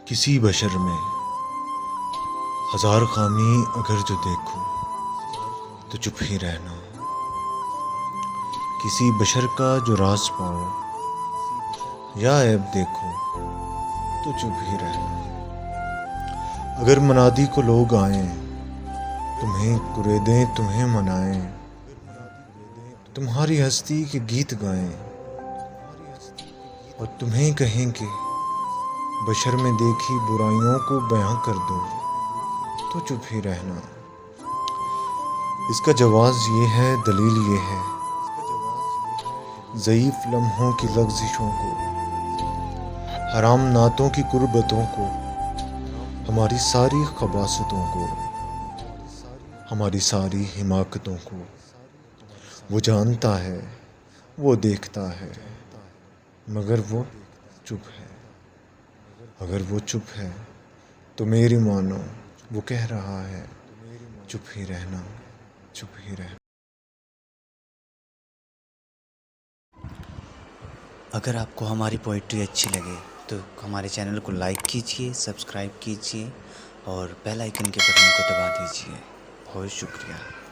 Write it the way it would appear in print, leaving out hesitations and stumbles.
کسی بشر میں ہزار خامی اگر جو دیکھو تو چپ ہی رہنا، کسی بشر کا جو راز پاؤ یا عیب دیکھو تو چپ ہی رہنا۔ اگر منادی کو لوگ آئیں، تمہیں کریدیں تمہیں منائیں، تمہاری ہستی کے گیت گائیں اور تمہیں کہیں کہ بشر میں دیکھی برائیوں کو بیاں کر دو تو چپ ہی رہنا۔ اس کا جواز یہ ہے، دلیل یہ ہے، ضعیف لمحوں کی لغزشوں کو، حرام نعتوں کی قربتوں کو، ہماری ساری خباثتوں کو، ہماری ساری حماقتوں کو۔ وہ جانتا ہے، وہ دیکھتا ہے، مگر وہ چپ ہے۔ اگر وہ چپ ہے تو میری مانو، وہ کہہ رہا ہے چپ ہی رہنا، چپ ہی رہنا۔ اگر آپ کو ہماری پوئٹری اچھی لگے تو ہمارے چینل کو لائک کیجیے، سبسکرائب کیجیے اور بیل آئیکن کے بٹن کو دبا دیجیے۔ بہت شکریہ۔